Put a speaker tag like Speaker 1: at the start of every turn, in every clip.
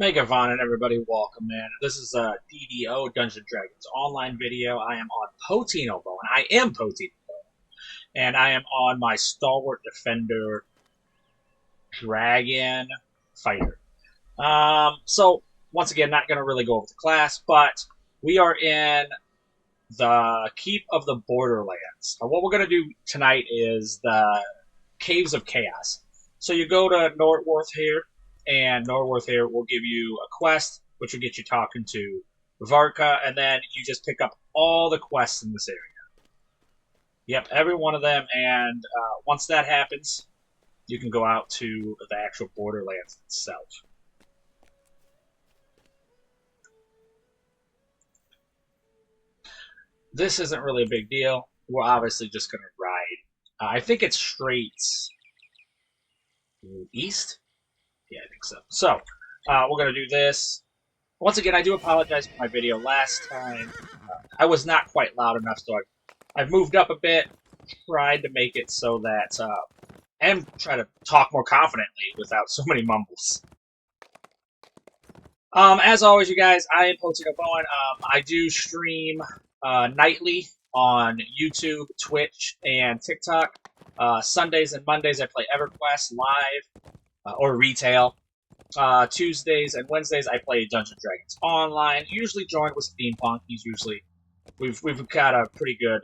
Speaker 1: Megavon and everybody, welcome in. This is a DDO Dungeon Dragons online video. I am on Poteen, and I am Poteen, and I am on my Stalwart Defender Dragon Fighter. So, once again, not going to really go over the class, but we are in the Keep of the Borderlands. What we're going to do tonight is the Caves of Chaos. So you go to Northworth here, and Northworth here will give you a quest, which will get you talking to Varka, and then you just pick up all the quests in this area. Yep, every one of them, and once that happens, you can go out to the actual Borderlands itself. This isn't really a big deal. We're obviously just going to ride. I think it's straight east? Yeah, I think so. So, we're going to do this. Once again, I do apologize for my video last time. I was not quite loud enough, so I've moved up a bit, tried to make it so that, and try to talk more confidently without so many mumbles. As always, you guys, I am Poteen. I do stream nightly on YouTube, Twitch, and TikTok. Sundays and Mondays, I play EverQuest live. Or retail. Tuesdays and Wednesdays I play Dungeons & Dragons online. Usually joined with Steampunk. We've got a pretty good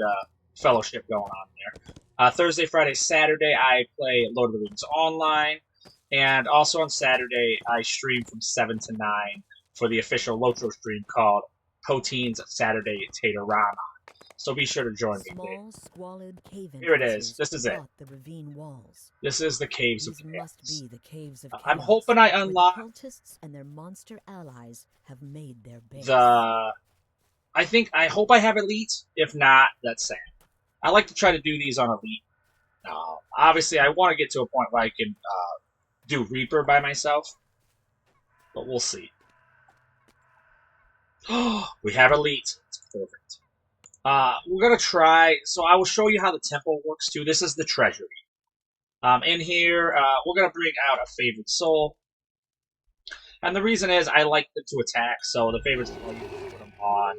Speaker 1: fellowship going on there. Thursday, Friday, Saturday I play Lord of the Rings online, and also on Saturday I stream from 7 to 9 for the official LOTRO stream called Poteen's Saturday Taterama. So be sure to join me.
Speaker 2: Small, squalid cave
Speaker 1: Here it is. This is it.
Speaker 2: The ravine walls.
Speaker 1: This is the Caves of
Speaker 2: These
Speaker 1: Chaos.
Speaker 2: must be the caves of
Speaker 1: I'm
Speaker 2: chaos,
Speaker 1: hoping I unlock
Speaker 2: where the cultists and their monster allies have made their base.
Speaker 1: I hope I have Elite. If not, that's sad. I like to try to do these on Elite. Obviously, I want to get to a point where I can do Reaper by myself, but we'll see. We have Elite. It's perfect. We're going to try, so I will show you how the temple works too. This is the treasury. In here, we're going to bring out a favorite soul. And the reason is I like them to attack, so the favorite soul, you can put them on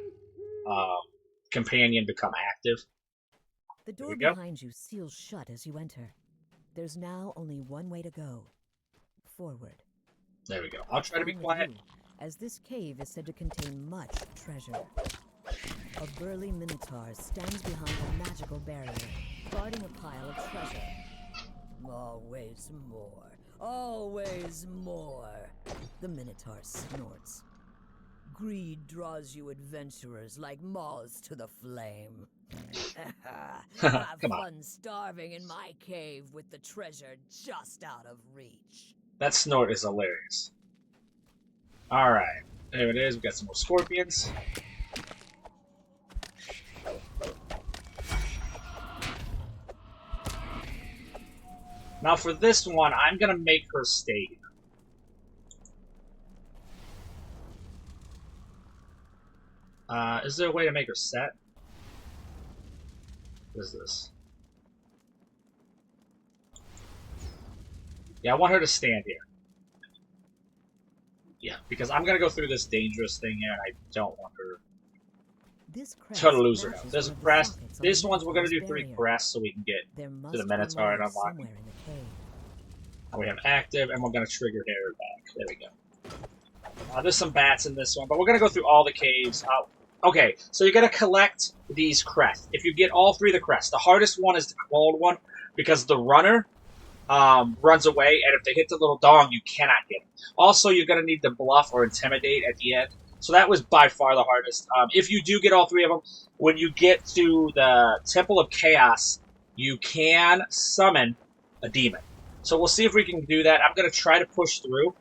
Speaker 1: companion, become active.
Speaker 2: The door behind you seals shut as you enter. There's now only one way to go. Forward.
Speaker 1: There we go. I'll try to be quiet.
Speaker 2: As this cave is said to contain much treasure. A burly minotaur stands behind a magical barrier, guarding a pile of treasure. Always more. Always more. The minotaur snorts. Greed draws you adventurers like moths to the flame. Have fun starving in my cave with the treasure just out of reach.
Speaker 1: That snort is hilarious. Alright, there it is. We got some more scorpions. Now for this one, I'm going to make her stay here. Is there a way to make her set? What is this? Yeah, I want her to stand here. Yeah, because I'm going to go through this dangerous thing here, and I don't want her to lose her health. There's a crest. This one's we're going to do 3 crests so we can get to the Minotaur and unlock it. And we have active, and we're going to trigger her back. There we go. There's some bats in this one, but we're going to go through all the caves. Okay, so you're going to collect these crests. If you get all 3 of the crests, the hardest one is the clawed one, because the runner runs away, and if they hit the little dog, you cannot get it. Also, you're going to need to bluff or intimidate at the end. So that was by far the hardest. If you do get all 3 of them, when you get to the Temple of Chaos, you can summon a demon. So we'll see if we can do that. I'm going to try to push through.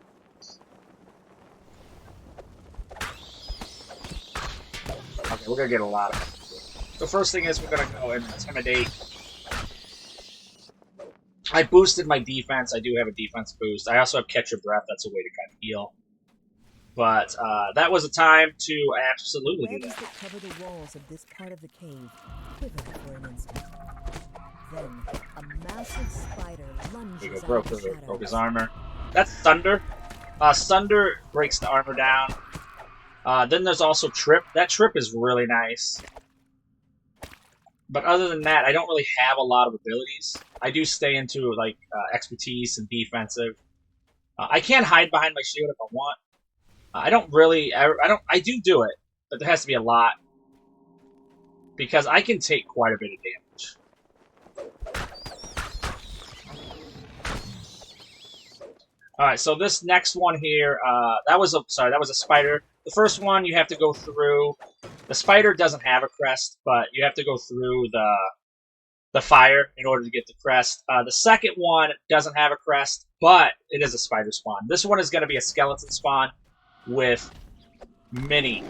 Speaker 1: Okay, we're going to get a lot of it. The first thing is we're going to go and intimidate. I boosted my defense. I do have a defense boost. I also have Catch Your Breath. That's a way to kind of heal. But that was a time to absolutely do that.
Speaker 2: That cover the walls of this part of the cave quivered for an instant. Then a massive spider lunges out of the shadows.
Speaker 1: Broke his armor. That's thunder. Sunder breaks the armor down. Then there's also Trip. That Trip is really nice. But other than that, I don't really have a lot of abilities. I do stay into like expertise and defensive. I can hide behind my shield if I want. I don't really. I do it, but there has to be a lot because I can take quite a bit of damage. All right, so this next one here, that was a spider. The first one you have to go through. The spider doesn't have a crest, but you have to go through the fire in order to get the crest. The second one doesn't have a crest, but it is a spider spawn. This one is going to be a skeleton spawn with many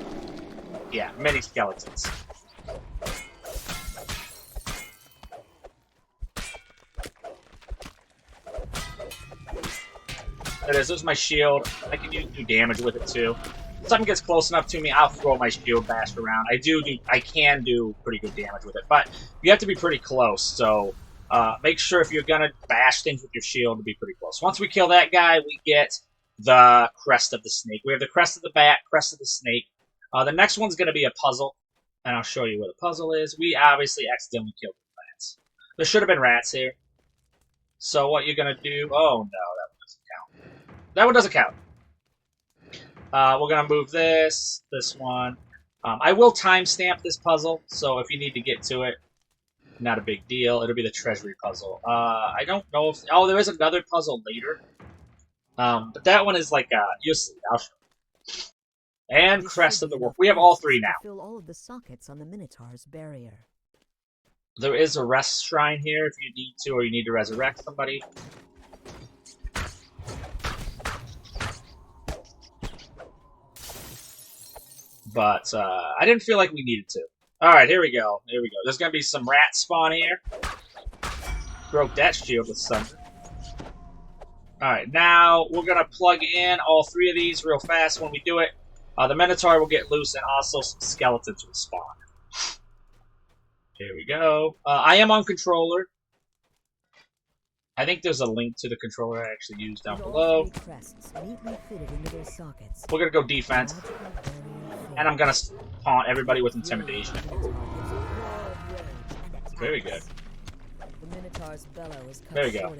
Speaker 1: skeletons. There it is. There's my shield. I can do damage with it too. If something gets close enough to me, I'll throw my shield bash around. I can do pretty good damage with it, but you have to be pretty close. So make sure if you're gonna bash things with your shield to be pretty close. Once we kill that guy, we get the crest of the snake. We have the crest of the bat, crest of the snake. The next one's gonna be a puzzle, and I'll show you where the puzzle is. We obviously accidentally killed the rats. There should have been rats here. So what you're gonna do? Oh no, that doesn't count. That one doesn't count. We're going to move this one. I will timestamp this puzzle, so if you need to get to it, not a big deal. It'll be the treasury puzzle. I don't know if... Oh, there is another puzzle later. But that one is like... you'll see. I'll show you. And Crest of the Wolf. We have all three now.
Speaker 2: Fill all of the sockets on the Minotaur's barrier.
Speaker 1: There is a rest shrine here if you need to, or you need to resurrect somebody. But I didn't feel like we needed to. Alright, here we go. Here we go. There's going to be some rat spawn here. Broke that shield with thunder. Alright, now we're going to plug in all three of these real fast when we do it. The Minotaur will get loose and also some skeletons will spawn. Here we go. I am on controller. I think there's a link to the controller I actually used down below. We're going to go defense. And I'm going to taunt everybody with intimidation. Very good. There we go.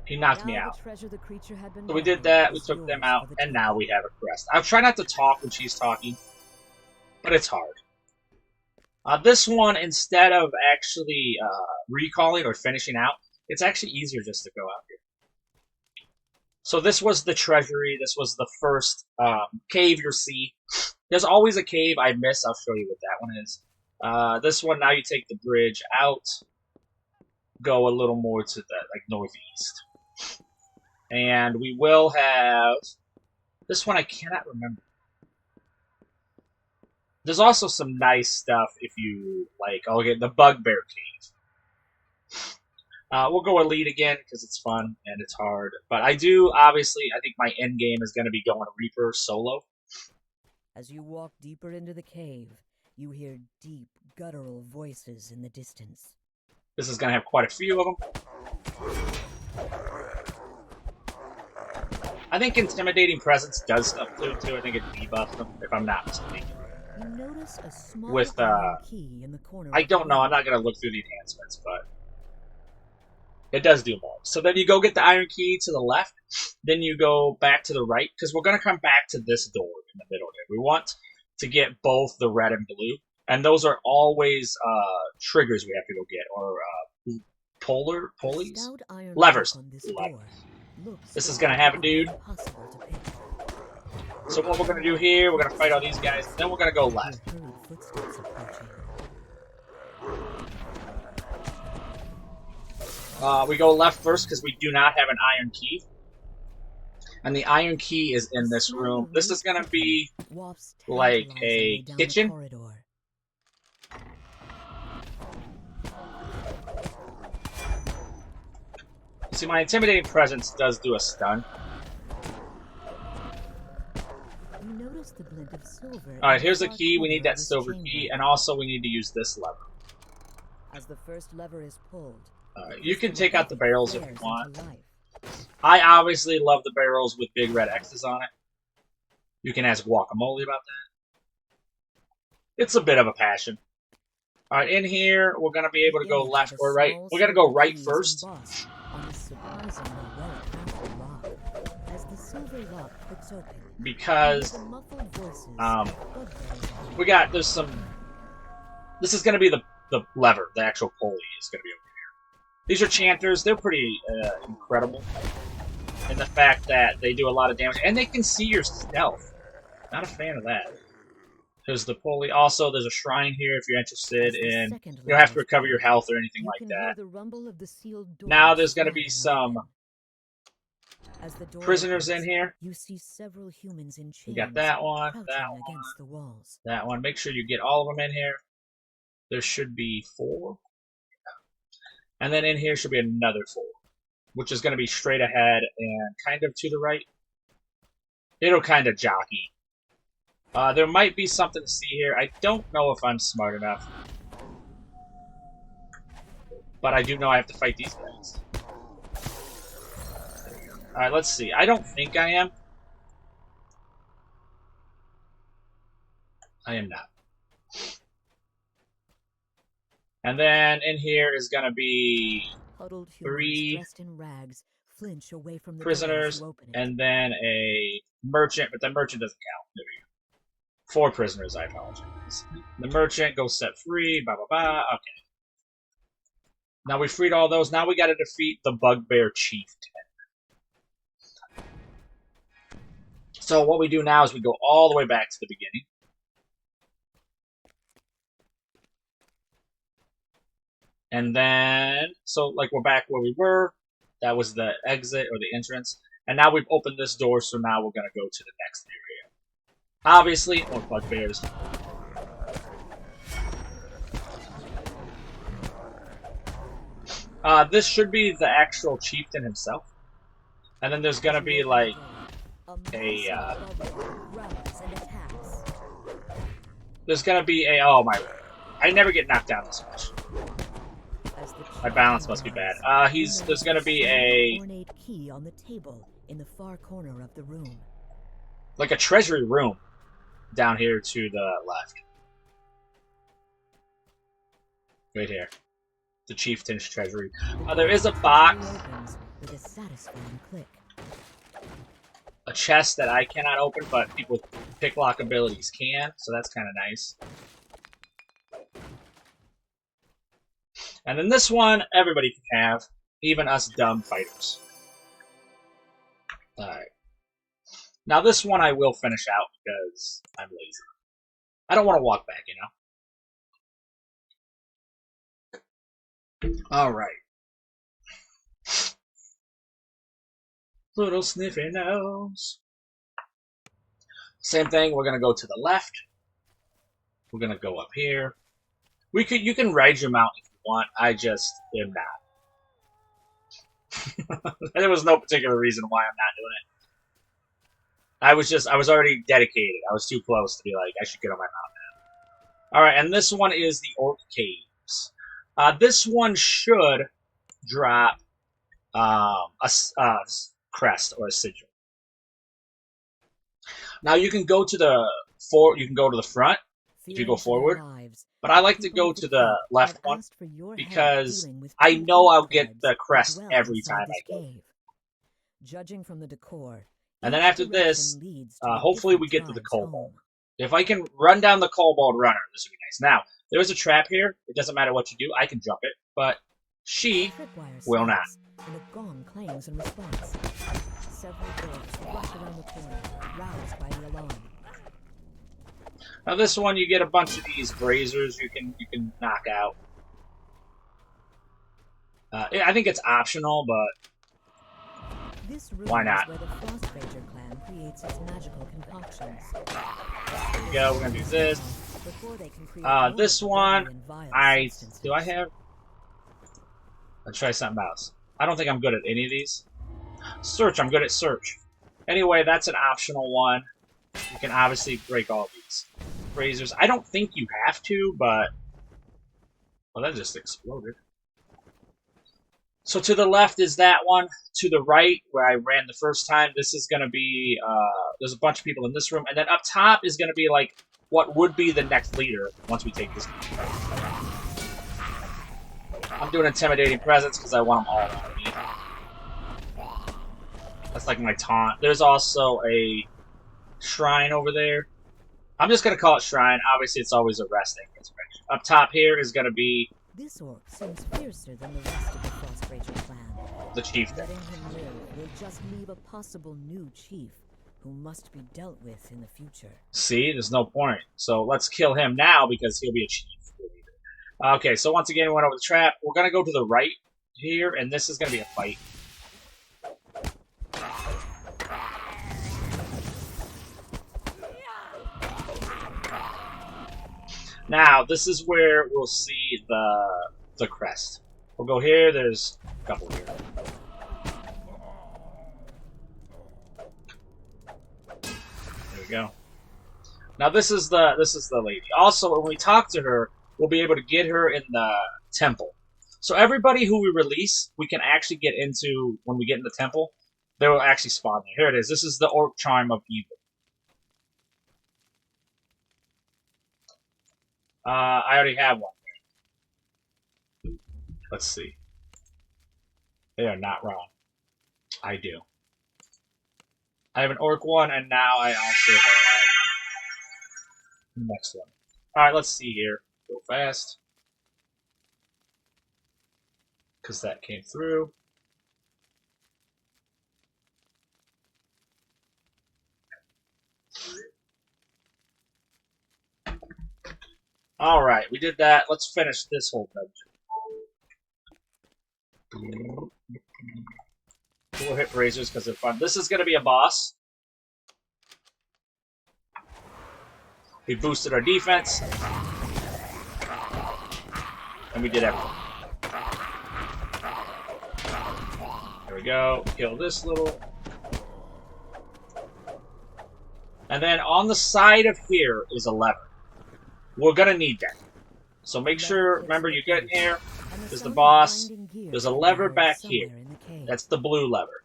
Speaker 1: He knocked me out. So we did that, we took them out, and now we have a crest. I'll try not to talk when she's talking, but it's hard. This one, instead of actually recalling or finishing out, it's actually easier just to go out here. So this was the treasury. This was the first cave you'll see. There's always a cave I miss. I'll show you what that one is. This one, now you take the bridge out. Go a little more to the northeast. And we will have... This one I cannot remember. There's also some nice stuff if you like. I'll get the Bugbear Cave. We'll go Elite again because it's fun and it's hard. But I think my end game is going to be going Reaper solo.
Speaker 2: As you walk deeper into the cave, you hear deep, guttural voices in the distance.
Speaker 1: This is going to have quite a few of them. I think Intimidating Presence does stuff too. I think it debuffs them, if I'm not mistaken.
Speaker 2: You notice a small
Speaker 1: with
Speaker 2: key in the corner.
Speaker 1: I don't know. I'm not going to look through the enhancements, but it does do more. So then you go get the iron key to the left. Then you go back to the right, because we're going to come back to this door in the middle here. We want to get both the red and blue. And those are always triggers we have to go get, or pulleys? Levers. This is going to have a dude. So what we're going to do here, we're going to fight all these guys, then we're going to go left. We go left first because we do not have an iron key. And the iron key is in this room. This is going to be like a kitchen. See, my Intimidating Presence does do a stun. Alright, here's the key. We need that silver key, and also we need to use this lever.
Speaker 2: As the first lever is pulled,
Speaker 1: you can take out the barrels if you want. I obviously love the barrels with big red X's on it. You can ask Guacamole about that. It's a bit of a passion. Alright, in here, we're going to be able to go left or right. We're going to go right first. Because, there's some... This is going to be the lever, the actual pulley is going to be over here. These are chanters. They're pretty incredible in the fact that they do a lot of damage. And they can see your stealth. Not a fan of that. There's the pulley. Also, there's a shrine here if you're interested in... You don't have to recover your health or anything like that. Now there's going to be some prisoners in here.
Speaker 2: You see several humans in chains.
Speaker 1: You got that one, that one. Make sure you get all of them in here. There should be 4. And then in here should be another 4, which is going to be straight ahead and kind of to the right. It'll kind of jockey. There might be something to see here. I don't know if I'm smart enough. But I do know I have to fight these guys. Alright, let's see. I don't think I am. I am not. And then in here is going to be 3 prisoners, and then a merchant, but the merchant doesn't count. There we go. 4 prisoners, I apologize. The merchant goes set free, blah, blah, blah. Okay. Now we freed all those. Now we got to defeat the Bugbear Chieftain. So what we do now is we go all the way back to the beginning. And then, so like we're back where we were. That was the exit or the entrance. And now we've opened this door, so now we're going to go to the next area. Obviously, more bugbears. This should be the actual chieftain himself. And then there's going to be like there's going to be a... Oh my... I never get knocked down this much. My balance must be bad. There's going to be a... ornate key on the table in the far corner of the room. Like a treasury room down here to the left. Right here. The chieftain's treasury. There is a box. With a satisfying click. A chest that I cannot open, but people with picklock abilities can, so that's kind of nice. And then this one, everybody can have, even us dumb fighters. Alright. Now this one I will finish out because I'm lazy. I don't want to walk back, you know? Alright. Little sniffy nose. Same thing, we're gonna go to the left. We're gonna go up here. You can ride your mount if you want. I just am not. There was no particular reason why I'm not doing it. I was already dedicated. I was too close to be like, I should get on my mount now. Alright, and this one is the Orc Caves. This one should drop a crest or a sigil. Now you can go to the front if you go forward, but I like to go to the left one because I know I'll get the crest every time I go.
Speaker 2: Judging from the decor,
Speaker 1: and then after this, hopefully we get to the Kobold. If I can run down the Kobold runner, this would be nice. Now, there's a trap here. It doesn't matter what you do. I can jump it, but she will not.
Speaker 2: And a gong clangs in response. Several doors rush around the corner, roused by the alarm.
Speaker 1: Now this one, you get a bunch of these braziers you can knock out. I think it's optional, but
Speaker 2: this room
Speaker 1: why not?
Speaker 2: Is where the Frost Ranger clan creates its magical concoctions.
Speaker 1: There we go. We're gonna do this. This one, do I have? Let's try something else. I don't think I'm good at any of these. Search, I'm good at search. Anyway, that's an optional one. You can obviously break all these braziers. I don't think you have to, but... Well, that just exploded. So to the left is that one. To the right, where I ran the first time, this is going to be, there's a bunch of people in this room. And then up top is going to be, like, what would be the next leader once we take this. I'm doing Intimidating Presence because I want them all on me. That's like my taunt. There's also a shrine over there. I'm just going to call it shrine. Obviously, it's always a resting. Up top here is going to be...
Speaker 2: This orc seems fiercer than the rest of the Frostrager clan.
Speaker 1: The chieftain.
Speaker 2: Letting him live will just leave a possible new chief who must be dealt with in the future.
Speaker 1: See, there's no point. So let's kill him now because he'll be a chief. Okay, so once again, we went over the trap. We're going to go to the right here, and this is going to be a fight. Now, this is where we'll see the crest. We'll go here. There's a couple here. There we go. Now, this is the lady. Also, when we talk to her, we'll be able to get her in the temple. So everybody who we release, we can actually get into when we get in the temple. They will actually spawn there. Here it is. This is the Orc Charm of Evil. I already have one. Let's see. They are not wrong. I do. I have an Orc one, and now I also have the next one. Alright, let's see here. Go fast. Because that came through. Alright, we did that. Let's finish this whole dungeon. We'll hit razors because they're fun. This is going to be a boss. We boosted our defense. And we did everything. There we go. Kill this little. And then on the side of here is a lever. We're gonna need that. So make sure, remember, you get in here, there's the boss, there's a lever back here. That's the blue lever.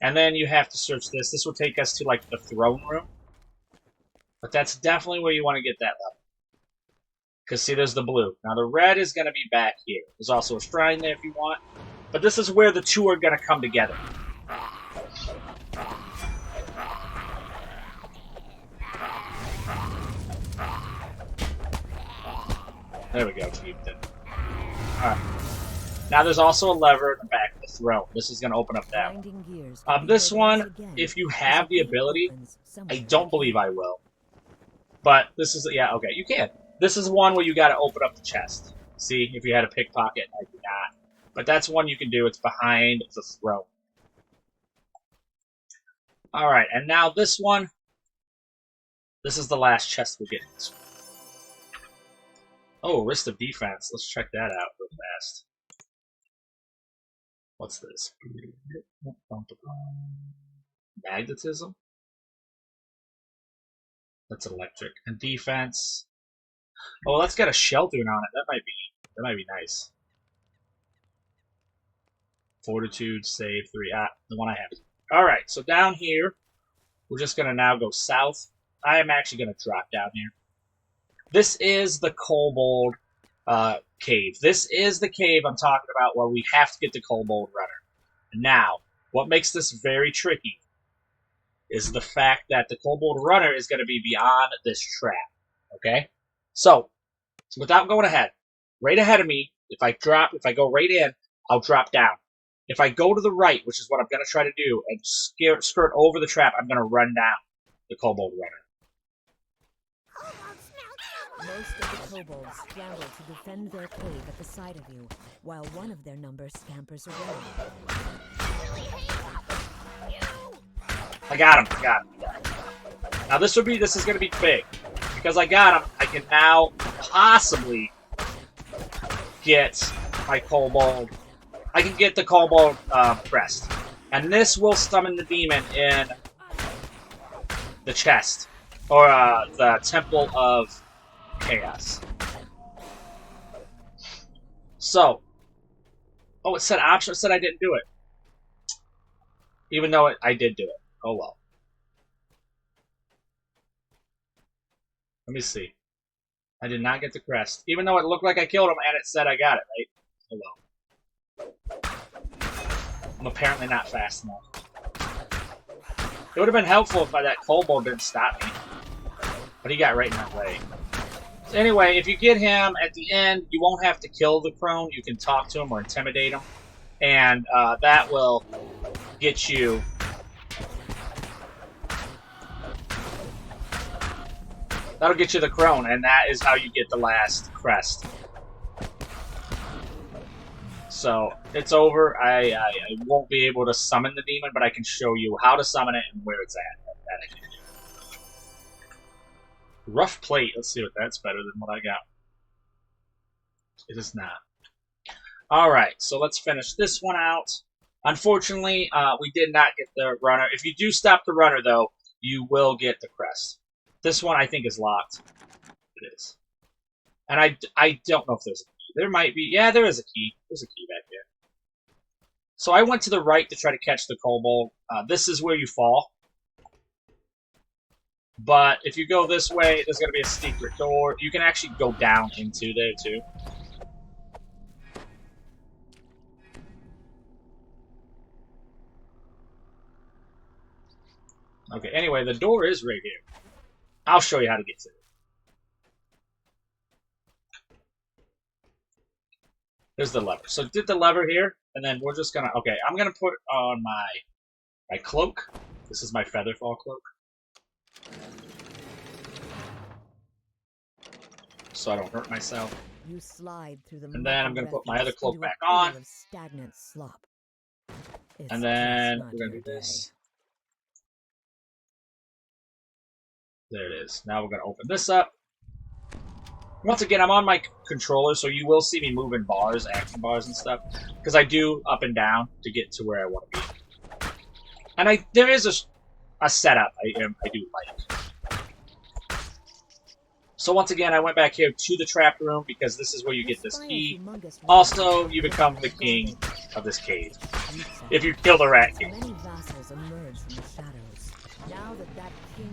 Speaker 1: And then you have to search this. This will take us to, like, the throne room. But that's definitely where you want to get that lever. Because, see, there's the blue. Now, the red is going to be back here. There's also a shrine there if you want. But this is where the two are going to come together. There we go, chieftain. Alright. Now there's also a lever in the back of the throne. This is going to open up that one. This one, if you have the ability, I don't believe I will. But this is, yeah, okay, you can. This is one where you got to open up the chest. See, if you had a pickpocket, I do not. But that's one you can do. It's behind the throne. Alright, and now this one. This is the last chest we'll get into. Oh, wrist of defense. Let's check that out real fast. What's this? Magnetism? That's electric. And defense. Oh, let's get a sheltering on it. That might be nice. Fortitude, save 3. The one I have. Alright, so down here, we're just gonna now go south. I am actually gonna drop down here. This is the Kobold cave. This is the cave I'm talking about where we have to get the Kobold Runner. Now, what makes this very tricky is the fact that the Kobold Runner is going to be beyond this trap. Okay? So, without going ahead, right ahead of me, if I go right in, I'll drop down. If I go to the right, which is what I'm going to try to do, and skirt over the trap, I'm going to run down the Kobold Runner.
Speaker 2: Most of the kobolds scramble to defend their cave at the side of you, while one of their numbers scampers away.
Speaker 1: I got him. Now this is going to be big. Because I got him, I can now possibly get my kobold. I can get the kobold crest. And this will summon the demon in the chest. Or the Temple of Chaos. So, Oh, it said option. It said I didn't do it. Even though I did do it. Oh well. Let me see. I did not get the crest. Even though it looked like I killed him and it said I got it, right? Oh well. I'm apparently not fast enough. It would have been helpful if that kobold didn't stop me. But he got right in my way. So anyway, if you get him at the end, you won't have to kill the crone. You can talk to him or intimidate him. And that will get you... That'll get you the crone, and that is how you get the last crest. So, it's over. I won't be able to summon the demon, but I can show you how to summon it and where it's at. That I can do. Rough plate. Let's see what that's better than what I got. It is not. Alright, so let's finish this one out. Unfortunately, we did not get the runner. If you do stop the runner, though, you will get the crest. This one, I think, is locked. It is. And I don't know if there's a key. There might be. Yeah, there is a key. There's a key back there. So I went to the right to try to catch the kobold. This is where you fall. But if you go this way, there's going to be a secret door. You can actually go down into there, too. Okay, anyway, the door is right here. I'll show you how to get to it. There's the lever. So did the lever here, and then we're just gonna... Okay, I'm gonna put on my cloak. This is my Featherfall cloak. So I don't hurt myself.
Speaker 2: You slide through the
Speaker 1: and then I'm gonna put my other cloak back on.
Speaker 2: Stagnant slop.
Speaker 1: And then we're gonna do this. There it is. Now we're going to open this up. Once again, I'm on my controller, so you will see me moving bars, action bars and stuff. Because I do up and down to get to where I want to be. And there is a setup I do like. So once again, I went back here to the trap room because this is where you get this key. Also, you become the king of this cave. If you kill the rat king.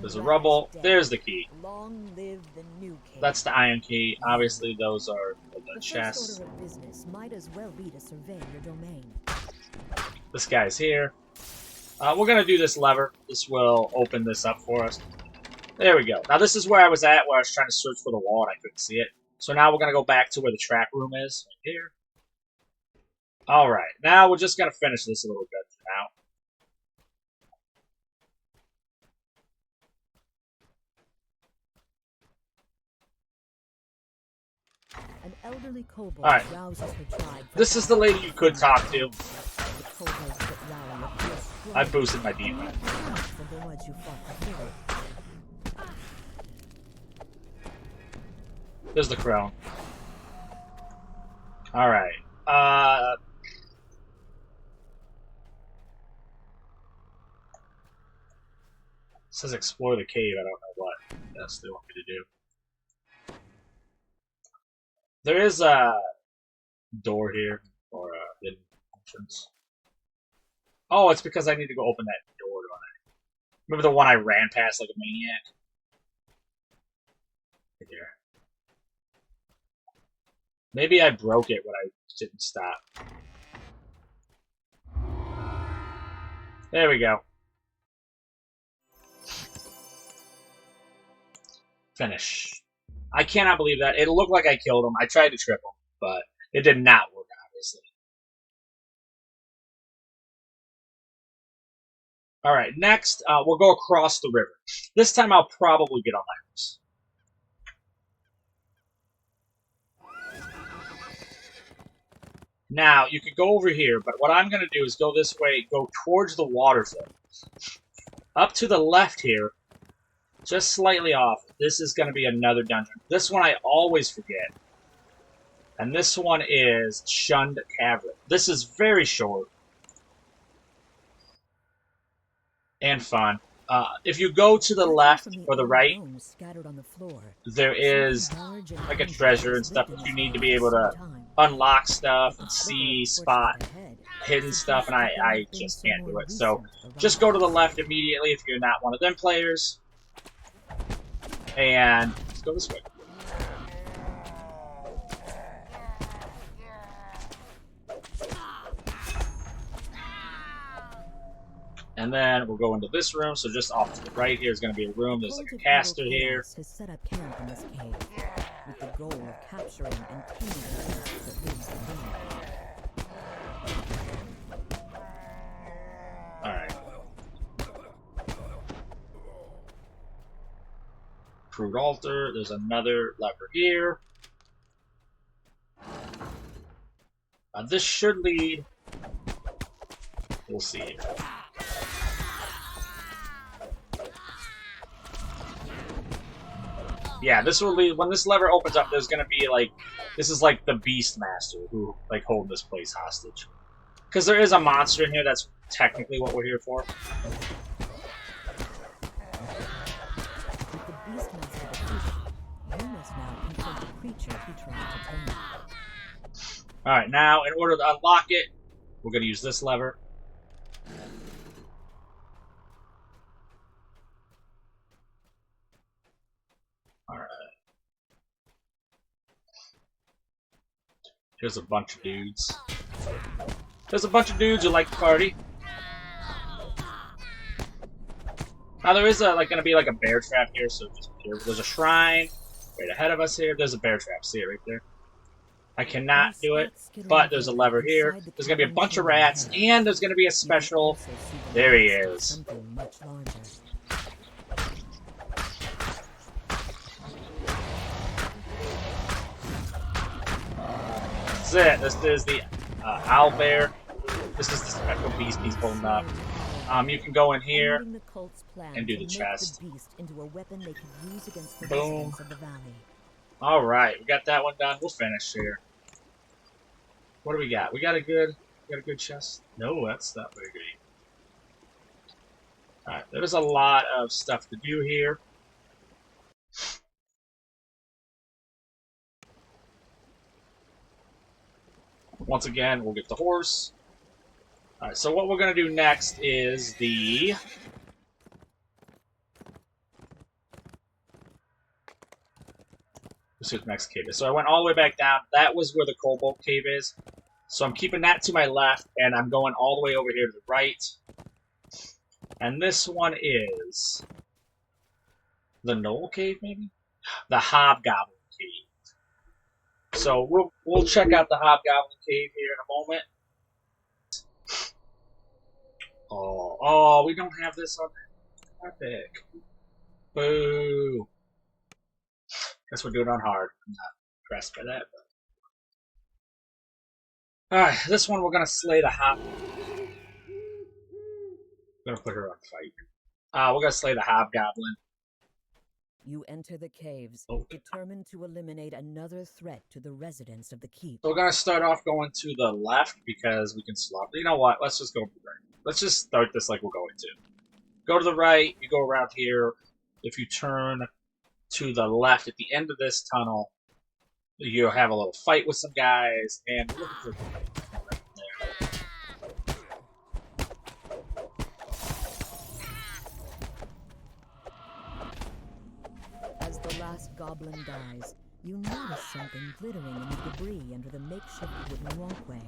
Speaker 1: There's a rubble. There's the key. That's the iron key. Obviously, those are the chests. This guy's here. We're going to do this lever. This will open this up for us. There we go. Now, this is where I was at, where I was trying to search for the wall, and I couldn't see it. So now we're going to go back to where the trap room is. Right here. Alright. Now, we're just going to finish this a little bit for now.
Speaker 2: An elderly kobold
Speaker 1: rouses her tribe. This is the lady you could talk to. I boosted my demon. There's the crown. Alright. It says explore the cave. I don't know what else they want me to do. There is a door here, or a hidden entrance. Oh, it's because I need to go open that door, don't I? Remember the one I ran past like a maniac? Right here. Maybe I broke it when I didn't stop. There we go. Finish. I cannot believe that. It looked like I killed him. I tried to trip him, but it did not work, obviously. Alright, next, we'll go across the river. This time I'll probably get on my horse. Now, you could go over here, but what I'm going to do is go this way, go towards the waterfall. Up to the left here, just slightly off, this is going to be another dungeon. This one I always forget. And this one is Shunned Cavern. This is very short. And fun. If you go to the left or the right, there is like a treasure and stuff that you need to be able to unlock stuff and see, spot hidden stuff, and I just can't do it. So just go to the left immediately if you're not one of them players, and let's go this way. And then we'll go into this room. So just off to the right here is going to be a room. There's like a caster here.
Speaker 2: Has set up camp in this cave with the goal of capturing and killing the beast that lives within.
Speaker 1: All right. Crude altar. There's another lever here. This should lead. We'll see. Yeah, this will lead, when this lever opens up, there's gonna be like, this is like the Beast Master who like hold this place hostage. Because there is a monster in here, that's technically what we're here for.
Speaker 2: With the Beast Master defeated, you must now confront the creature he tried to tame.
Speaker 1: Alright, now in order to unlock it, we're gonna use this lever. Alright. Here's a bunch of dudes. There's a bunch of dudes who like to party. Now there is like gonna be like a bear trap here, so just here. There's a shrine right ahead of us here. There's a bear trap, see it right there. I cannot do it, but there's a lever here. There's gonna be a bunch of rats, and there's gonna be a special. There he is. This is it. This is the owl bear. This is the special beast he's holding up. You can go in here and do the chest. Boom. Alright, we got that one done. We'll finish here. What do we got? We got a good chest? No, that's not very good. Alright, there's a lot of stuff to do here. Once again, we'll get the horse. Alright, so what we're going to do next is the... Let's see what the next cave is. So I went all the way back down. That was where the Cobalt Cave is. So I'm keeping that to my left, and I'm going all the way over here to the right. And this one is... the Knoll Cave, maybe? The Hobgoblin Cave. So we'll check out the Hobgoblin Cave here in a moment. Oh, we don't have this on Epic. Boo. Guess we're doing it on hard. I'm not impressed by that. Alright, this one we're gonna slay the Hobgoblin. We're gonna put her on fight. We're gonna slay the Hobgoblin.
Speaker 2: You enter the caves, determined to eliminate another threat to the residents of the keep.
Speaker 1: So we're gonna start off going to the left because we can slaughter. You know what? Let's just go to the right. Let's just start this like we're going to. Go to the right, you go around here. If you turn to the left at the end of this tunnel, you'll have a little fight with some guys, and look at the right there.
Speaker 2: As the last goblin dies, you notice something glittering in the debris under the makeshift wooden walkway.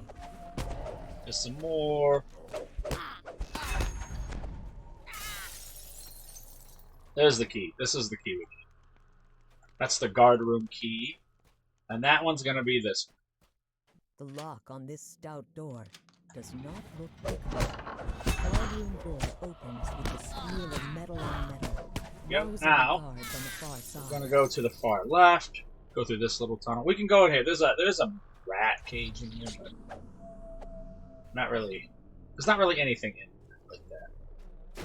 Speaker 1: There's some more. There's the key. This is the key we need. That's the guard room key. And that one's going to be this
Speaker 2: one. The lock on this stout door does not look pickable. The guard room door opens with the steel of metal on metal.
Speaker 1: Yep. Now, we're going to go to the far left, go through this little tunnel. We can go in here. There's a rat cage in here, but not really. There's not really anything in here like that.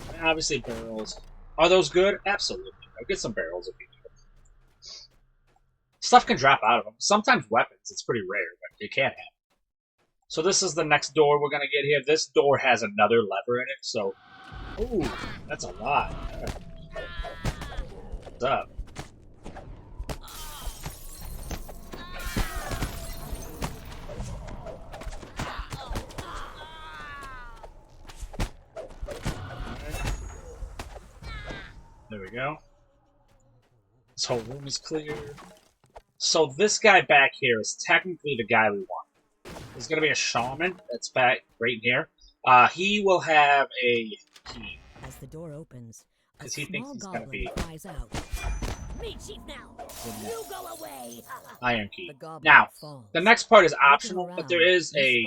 Speaker 1: I mean, obviously, barrels. Are those good? Absolutely. I'll get some barrels if you need them. Stuff can drop out of them. Sometimes weapons. It's pretty rare, but you can have. So this is the next door we're going to get here. This door has another lever in it, so... Ooh, that's a lot. What's up? There we go. This whole room is clear. So this guy back here is technically the guy we want. There's going to be a shaman that's back right here. He will have a key.
Speaker 2: As the door opens,
Speaker 1: because he thinks he's going to be
Speaker 2: cries out. Me, chief now. You go away.
Speaker 1: Iron key. Now, the next part is optional, but there is a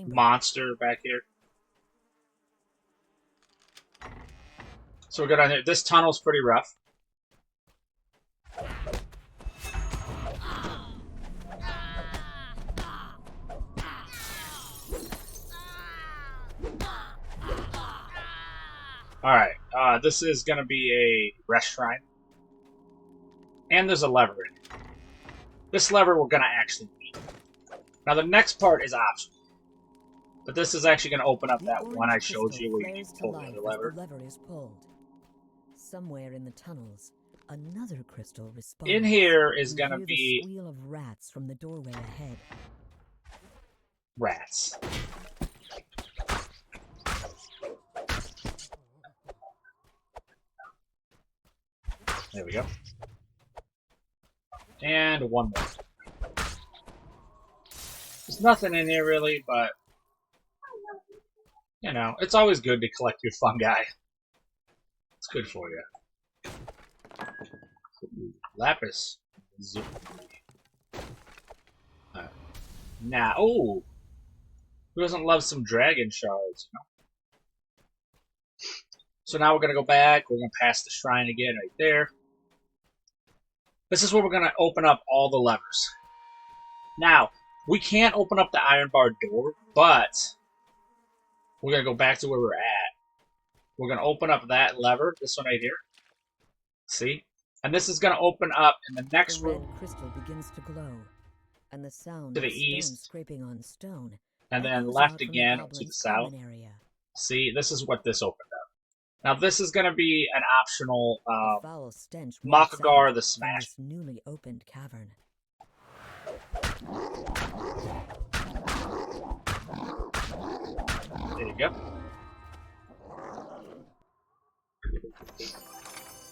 Speaker 1: monster back here. So we're good on here. This tunnel's pretty rough. Alright, this is going to be a rest shrine. And there's a lever in it. This lever we're going to actually need. Now the next part is optional. But this is actually going to open up that one I showed you where you need to pull the other lever.
Speaker 2: The lever is pulled. Somewhere in the tunnels, another crystal responds.
Speaker 1: In here is going to be
Speaker 2: the squeal of rats from the doorway ahead.
Speaker 1: Rats. There we go. And one more. There's nothing in here really, but you know, it's always good to collect your fungi. It's good for you. Lapis. Now, oh, who doesn't love some dragon shards? You know? So now we're gonna go back. We're gonna pass the shrine again right there. This is where we're going to open up all the levers. Now, we can't open up the iron bar door, but we're going to go back to where we're at. We're going to open up that lever, this one right here. See? And this is going to open up in the next room.
Speaker 2: The red crystal begins to glow, and the sound
Speaker 1: to the
Speaker 2: of stone
Speaker 1: east,
Speaker 2: scraping on stone,
Speaker 1: and then left again to the south. See, this is what this opened up. Now this is going to be an optional Makagar the Smash.
Speaker 2: Newly opened cavern.
Speaker 1: There you go.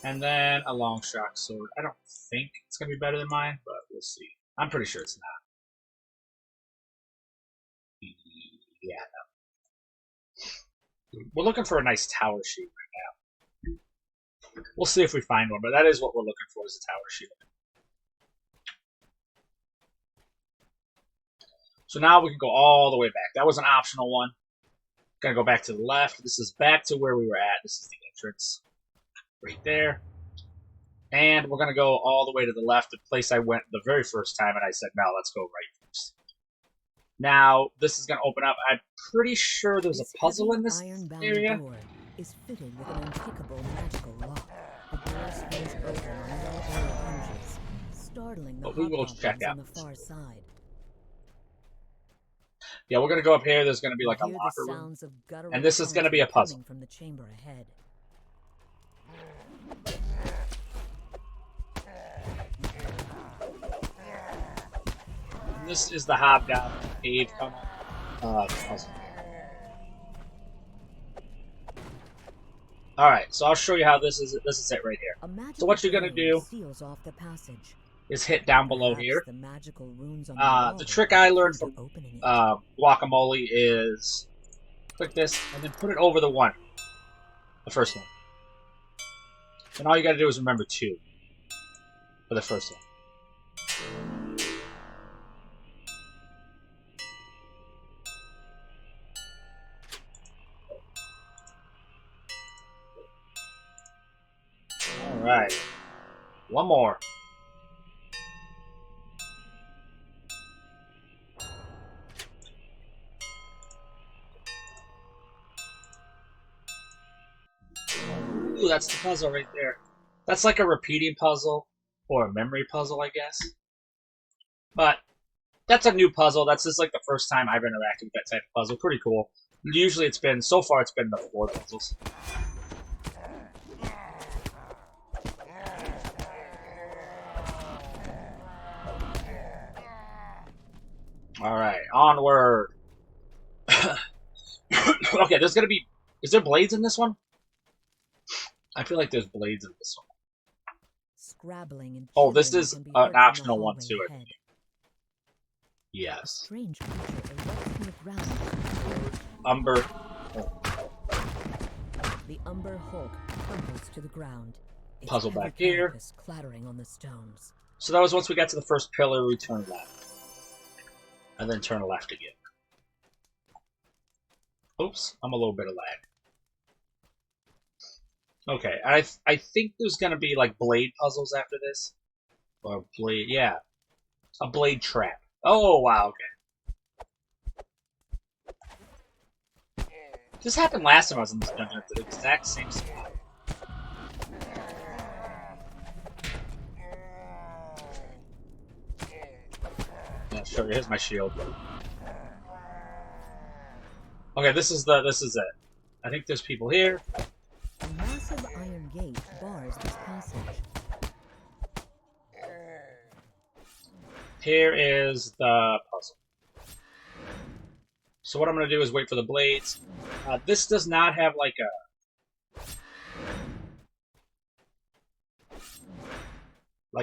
Speaker 1: And then a long shock sword. I don't think it's going to be better than mine, but we'll see. I'm pretty sure it's not. Yeah, no. We're looking for a nice tower shield right now. We'll see if we find one, but that is what we're looking for, is a tower shield. So now we can go all the way back. That was an optional one. Gonna go back to the left. This is back to where we were at. This is the entrance. Right there. And we're gonna go all the way to the left, the place I went the very first time, and I said, no, let's go right first. Now, this is gonna open up. I'm pretty sure there's a puzzle in this area.
Speaker 2: Door is fitted with an unpickable magical lock. The door swings open on well-oiled hinges, startling the hobgoblins on the far side.
Speaker 1: Yeah, we're gonna go up here. There's gonna be like a locker room, and this is gonna be a puzzle.
Speaker 2: From the chamber ahead.
Speaker 1: And this is the hobgoblin cave tunnel puzzle. All right, so I'll show you how this is. This is it right here. So what you're gonna do is hit down below here. The trick I learned from Guacamole is click this and then put it over the first one. And all you gotta do is remember 2 for the first one. Alright. One more. Ooh, that's the puzzle right there. That's like a repeating puzzle, or a memory puzzle, I guess. But that's a new puzzle. That's just like the first time I've interacted with that type of puzzle. Pretty cool. Usually so far it's been the 4 puzzles. Alright, onward. Okay, there's gonna be... Is there blades in this one? I feel like there's blades in this one.
Speaker 2: Scrabbling and
Speaker 1: oh, this
Speaker 2: chittering
Speaker 1: is
Speaker 2: can be
Speaker 1: an
Speaker 2: heard from the
Speaker 1: optional one
Speaker 2: hallway
Speaker 1: too, I
Speaker 2: ahead.
Speaker 1: think.
Speaker 2: A
Speaker 1: Yes.
Speaker 2: strange creature erupts from the ground.
Speaker 1: Umber.
Speaker 2: The Umber Hulk crumbles to the ground. Its
Speaker 1: Puzzle
Speaker 2: heavy
Speaker 1: back here.
Speaker 2: carapace clattering on the stones.
Speaker 1: So that was once we got to the first pillar, we turn left. And then turn left again. Oops, I'm a little bit of lag. Okay, I think there's gonna be like blade puzzles after this. Or blade, yeah. A blade trap. Oh, wow, okay. This happened last time I was in this dungeon at the exact same spot. Yeah, sure, here's my shield. Okay, this is it. I think there's people here.
Speaker 2: A massive iron gate bars this passage.
Speaker 1: Here is the puzzle. So what I'm going to do is wait for the blades. This does not have like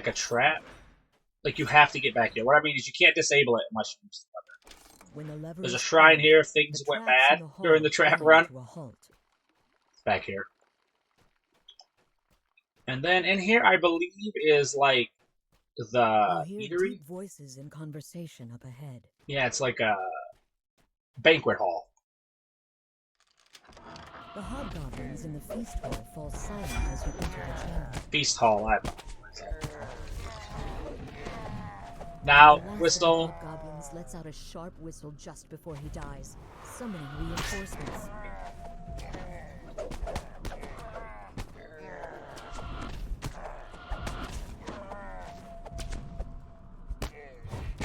Speaker 1: a trap. Like you have to get back here. What I mean is you can't disable it unless you use the lever.
Speaker 2: When the lever
Speaker 1: There's a
Speaker 2: is
Speaker 1: shrine
Speaker 2: pulled,
Speaker 1: here if things
Speaker 2: the
Speaker 1: went
Speaker 2: traps
Speaker 1: bad
Speaker 2: in the
Speaker 1: during the
Speaker 2: hall
Speaker 1: trap
Speaker 2: grind
Speaker 1: run.
Speaker 2: to a halt.
Speaker 1: It's back here. And then in here I believe is like the
Speaker 2: You hear
Speaker 1: eatery.
Speaker 2: deep voices in conversation up ahead.
Speaker 1: Yeah, it's like a banquet hall.
Speaker 2: The hobgoblins in the feast hall fall silent as you enter the chamber.
Speaker 1: Feast hall, I apologize. Now,
Speaker 2: The last of the
Speaker 1: whistle.
Speaker 2: hobgoblins lets out a sharp whistle just before he dies, summoning reinforcements.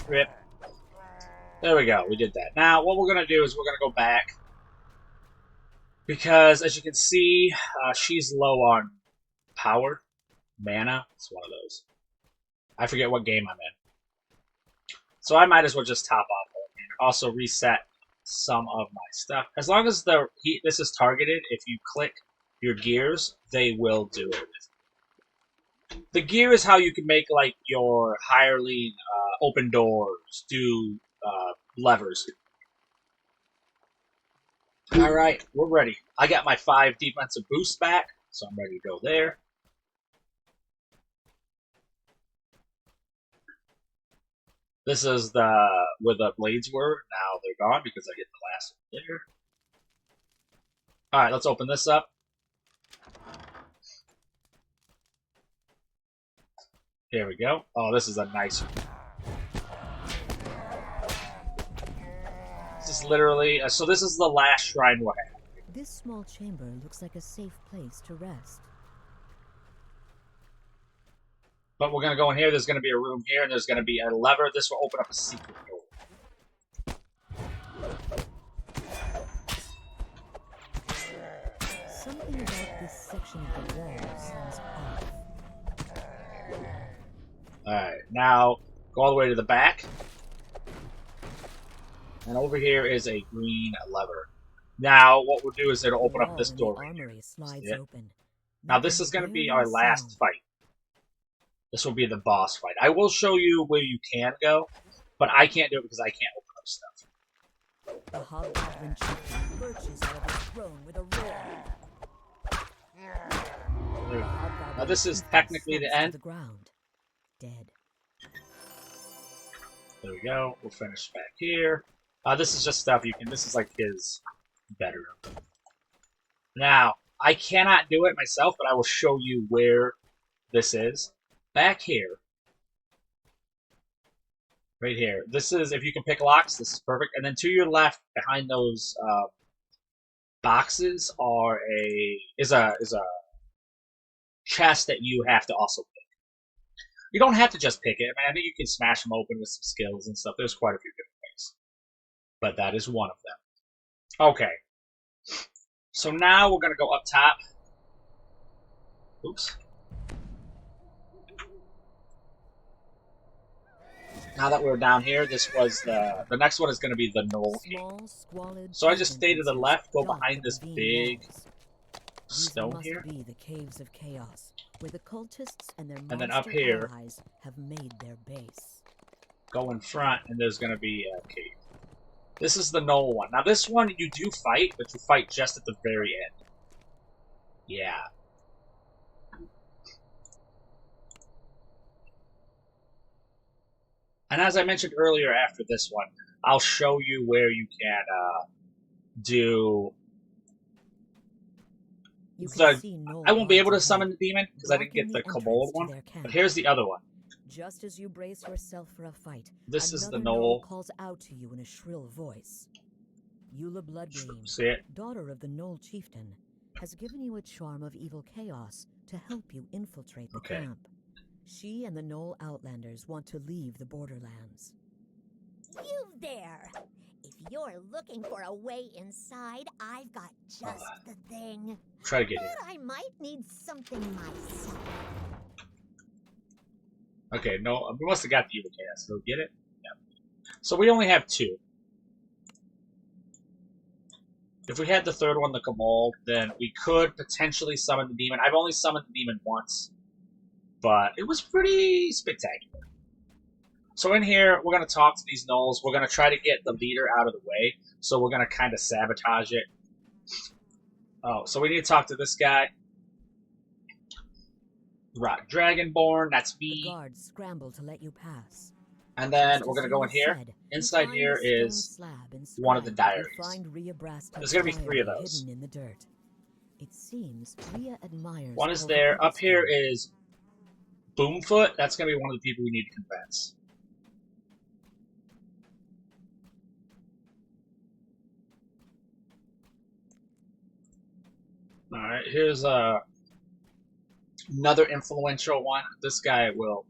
Speaker 1: Rip. There we go, we did that. Now, what we're going to do is we're going to go back. Because, as you can see, she's low on power. Mana. It's one of those. I forget what game I'm in. So I might as well just top off and also reset some of my stuff. As long as this is targeted, if you click your gears, they will do it. The gear is how you can make like your hireling open doors, do levers. Alright, we're ready. I got my 5 defensive boosts back, so I'm ready to go there. This is where the blades were. Now they're gone because I hit the last one there. Alright, let's open this up. Here we go. Oh, this is a nice one. This is literally... so this is the last shrine we'll have.
Speaker 2: This small chamber looks like a safe place to rest.
Speaker 1: But we're going to go in here. There's going to be a room here, and there's going to be a lever. This will open up a secret door.
Speaker 2: Something about this section of the wall seems off.
Speaker 1: Alright, now go all the way to the back. And over here is a green lever. Now, what we'll do is it'll open up this door right here.
Speaker 2: Slides open.
Speaker 1: Now, this is going to be our last fight. This will be the boss fight. I will show you where you can go, but I can't do it because I can't open up stuff.
Speaker 2: The hobgoblin chieftain lurches out of his throne with a roar.
Speaker 1: Now, this is technically the end.
Speaker 2: The ground. Dead.
Speaker 1: There we go. We'll finish back here. This is just stuff you can... This is like his bedroom. Now, I cannot do it myself, but I will show you where this is. Back here. Right here. This is, if you can pick locks, this is perfect. And then to your left, behind those boxes, is a chest that you have to also pick. You don't have to just pick it. I mean, I think you can smash them open with some skills and stuff. There's quite a few different ways. But that is one of them. Okay. So now we're going to go up top. Oops. Now that we're down here, this was the next one is going to be the Knoll King. So I just stay to the left, go behind this big stone
Speaker 2: must
Speaker 1: here.
Speaker 2: be the caves of chaos, where the cultists and their
Speaker 1: And then up
Speaker 2: monster
Speaker 1: here,
Speaker 2: allies have made their base.
Speaker 1: go in front, and there's going to be a cave. This is the Knoll one. Now, this one you do fight, but you fight just at the very end. Yeah. And as I mentioned earlier, after this one, I'll show you where you can do. I won't be able to summon the demon because I didn't get the Kobold one. But here's the other one.
Speaker 2: Just as you brace yourself for a fight,
Speaker 1: this is the
Speaker 2: Knoll calls out to you in a shrill voice. Eula Bloodgleam,
Speaker 1: see it?
Speaker 2: daughter of the Knoll chieftain, has given you a charm of evil chaos to help you infiltrate the camp. She and the Knoll Outlanders want to leave the Borderlands.
Speaker 3: You there! If you're looking for a way inside, I've got just the thing.
Speaker 1: Try to get
Speaker 3: but
Speaker 1: here.
Speaker 3: I might need something myself.
Speaker 1: Okay, no, we must have got the evil chaos. So get it? Yeah. So we only have 2. If we had the third one, the Kobold, then we could potentially summon the demon. I've only summoned the demon once, but it was pretty spectacular. So in here, we're going to talk to these gnolls. We're going to try to get the leader out of the way, so we're going to kind of sabotage it. Oh, so we need to talk to this guy. Rock Dragonborn, that's me.
Speaker 2: The guards scramble to let you pass.
Speaker 1: And then we're going to go in here. Inside here is one of the diaries. There's going to be 3 of those.
Speaker 2: In the dirt. It seems Rhea admires
Speaker 1: one is there. Up here is Boomfoot. That's going to be one of the people we need to convince. Alright, here's another influential one. This guy will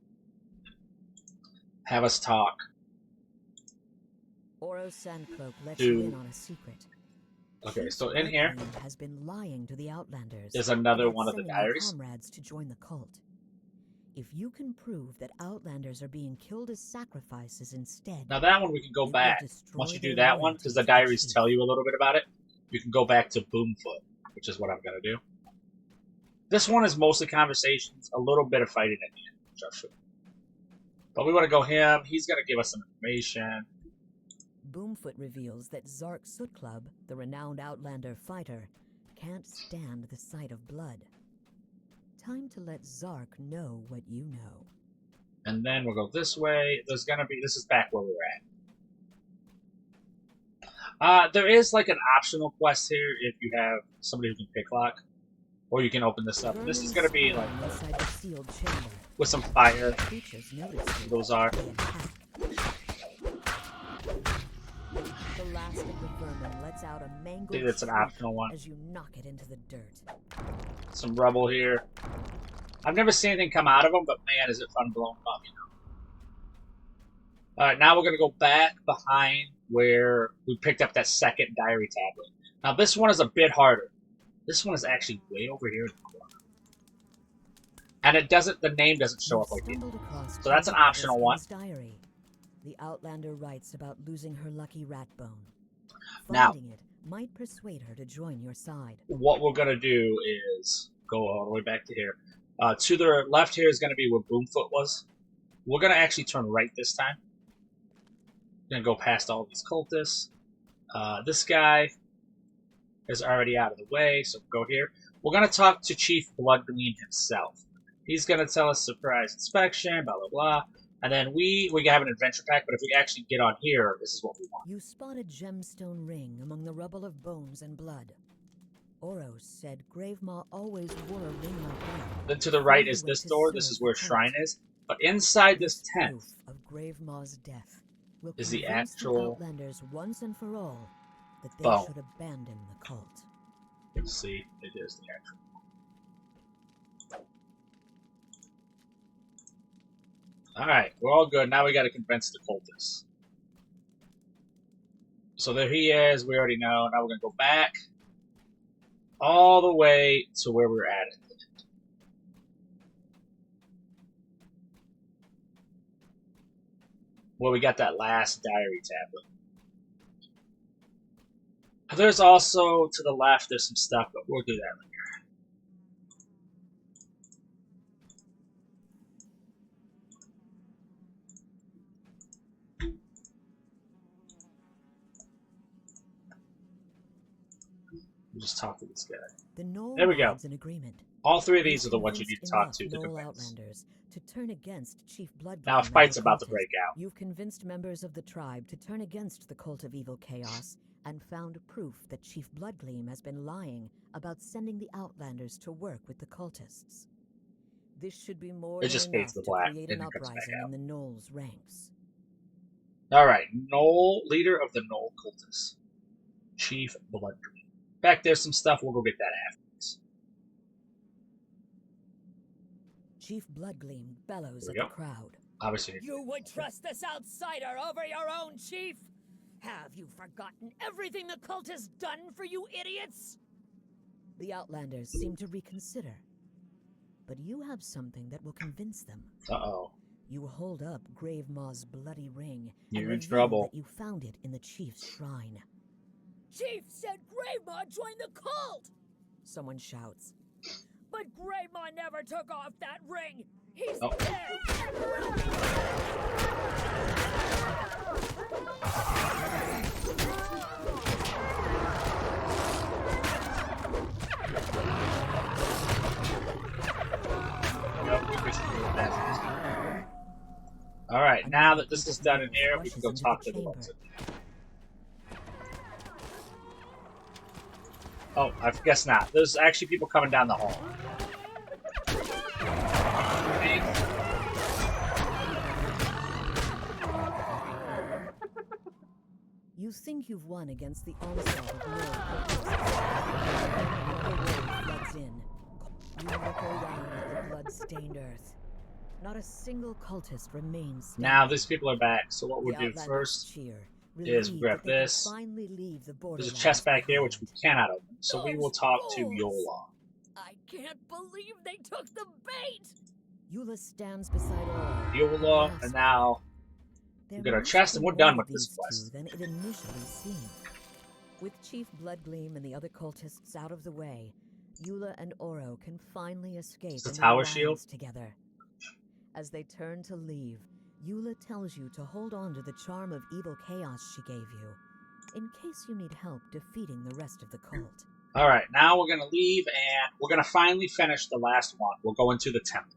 Speaker 1: have us talk.
Speaker 2: Oro Sandcloak lets you in on a secret.
Speaker 1: Okay, so in here
Speaker 2: has been lying to the Outlanders.
Speaker 1: There's another one of the diaries.
Speaker 2: Comrades to join the cult. If you can prove that Outlanders are being killed as sacrifices instead.
Speaker 1: Now that one we can go back. Once you do that one, because the diaries tell you a little bit about it, you can go back to Boomfoot, which is what I'm going to do. This one is mostly conversations, a little bit of fighting at the end, which I'll show you. But we want to go him. He's going to give us some information.
Speaker 2: Boomfoot reveals that Zark Soot Club, the renowned Outlander fighter, can't stand the sight of blood. Time to let Zark know what you know.
Speaker 1: And then we'll go this way. There's going to be... This is back where we're at. There is like an optional quest here if you have somebody who can picklock. Or you can open this up. This is going to be like... with some fire. Those are...
Speaker 2: The last of the vermin lets out a mangled
Speaker 1: I think that's an optional one.
Speaker 2: As you knock it into the dirt.
Speaker 1: Some rubble here. I've never seen anything come out of them, but man, is it fun blowing them up, you know. Alright, now we're going to go back behind where we picked up that second diary tablet. Now this one is a bit harder. This one is actually way over here in the corner. And it doesn't, the name doesn't show up like it. So that's an optional one.
Speaker 2: Diary. The Outlander writes about losing her lucky rat bone.
Speaker 1: Now,
Speaker 2: Finding it might persuade her to join your side.
Speaker 1: What we're going to do is go all the way back to here. To the left here is going to be where Boomfoot was. We're going to actually turn right this time. Going to go past all these cultists. This guy is already out of the way, so we'll go here. We're going to talk to Chief Bloodgleam himself. He's going to tell us surprise inspection, blah, blah, blah. And then we have an adventure pack, but if we actually get on here, this is what we want.
Speaker 2: You spot a gemstone ring among the rubble of bones and blood. Oros said Gravemaw always wore a ring like that.
Speaker 1: Then to the right is this door. This is where a shrine is. But inside this tent
Speaker 2: of Gravemaw's death
Speaker 1: is the actual
Speaker 2: Outlanders once and for all that they
Speaker 1: bone.
Speaker 2: should abandon the cult.
Speaker 1: Let's see, it is the actual. Alright, we're all good. Now we gotta convince the cultists. So there he is, we already know. Now we're gonna go back all the way to where we were at it. Where we got that last diary tablet. There's also, to the left, there's some stuff, but we'll do that later. We'll just talk to this guy.
Speaker 2: The Knoll
Speaker 1: There we go.
Speaker 2: nods in agreement.
Speaker 1: All three of
Speaker 2: You've
Speaker 1: these are the ones you need to talk
Speaker 2: convinced
Speaker 1: to
Speaker 2: enough Knoll
Speaker 1: convince.
Speaker 2: Outlanders to turn against Chief Bloodgame
Speaker 1: Now a
Speaker 2: and
Speaker 1: fight's
Speaker 2: the
Speaker 1: about to
Speaker 2: cultists.
Speaker 1: break out.
Speaker 2: You've convinced members of the tribe to turn against the cult of evil chaos and found proof that Chief Bloodgleam has been lying about sending the Outlanders to work with the cultists. This should be more
Speaker 1: It
Speaker 2: than
Speaker 1: just
Speaker 2: enough
Speaker 1: fades to
Speaker 2: to
Speaker 1: black,
Speaker 2: create
Speaker 1: and
Speaker 2: an
Speaker 1: it comes back
Speaker 2: uprising
Speaker 1: out.
Speaker 2: in the Knoll's ranks.
Speaker 1: Alright, Knoll, leader of the Knoll cultists. Chief Bloodgleam. Back there's some stuff, we'll go get that afterwards.
Speaker 2: Chief Bloodgleam bellows
Speaker 1: There
Speaker 2: at
Speaker 1: we
Speaker 2: the
Speaker 1: go.
Speaker 2: crowd.
Speaker 1: Obviously,
Speaker 4: You would trust this outsider over your own chief? Have you forgotten everything the cult has done for you idiots?
Speaker 2: The Outlanders seem to reconsider. But you have something that will convince them.
Speaker 1: uh-oh.
Speaker 2: You hold up Gravemaw's bloody ring
Speaker 1: You're
Speaker 2: and
Speaker 1: in
Speaker 2: reveal
Speaker 1: trouble.
Speaker 2: that you found it in the chief's shrine.
Speaker 4: Chief said Gravemaw joined the cult!
Speaker 2: Someone shouts.
Speaker 4: But Gravemaw never took off that ring! He's
Speaker 1: Oh.
Speaker 4: dead!
Speaker 1: Alright, now that this is done in here, we can go talk to the ones in there. Oh, I guess not. There's actually people coming down the hall.
Speaker 2: You think you've won against the onslaught of Knoll cultists. Another wave floods in. You look around at the blood-stained earth. Not a single cultist remains standing.
Speaker 1: Now these people are back, so what
Speaker 2: The
Speaker 1: we'll do
Speaker 2: Outlanders
Speaker 1: first
Speaker 2: cheer,
Speaker 1: is
Speaker 2: relieved
Speaker 1: grab
Speaker 2: that they can
Speaker 1: this.
Speaker 2: finally leave the
Speaker 1: There's a
Speaker 2: borderlands
Speaker 1: chest back here which we
Speaker 2: behind.
Speaker 1: cannot open, so we will talk to
Speaker 4: Those
Speaker 1: Yola.
Speaker 4: I can't believe they took the bait!
Speaker 2: Eula stands beside Aura.
Speaker 1: Yola, and now
Speaker 2: There
Speaker 1: get our
Speaker 2: must
Speaker 1: chest
Speaker 2: be
Speaker 1: and we're
Speaker 2: more
Speaker 1: done
Speaker 2: to
Speaker 1: with this
Speaker 2: these
Speaker 1: quest.
Speaker 2: two than it initially seemed. With Chief Bloodgleam and the other cultists out of the way, Eula and Oro can finally escape
Speaker 1: It's a
Speaker 2: in
Speaker 1: tower
Speaker 2: their
Speaker 1: shield?
Speaker 2: alliance together. As they turn to leave, Eula tells you to hold on to the charm of evil chaos she gave you, in case you need help defeating the rest of the cult.
Speaker 1: Alright, now we're gonna leave and we're gonna finally finish the last one. We'll go into the temple.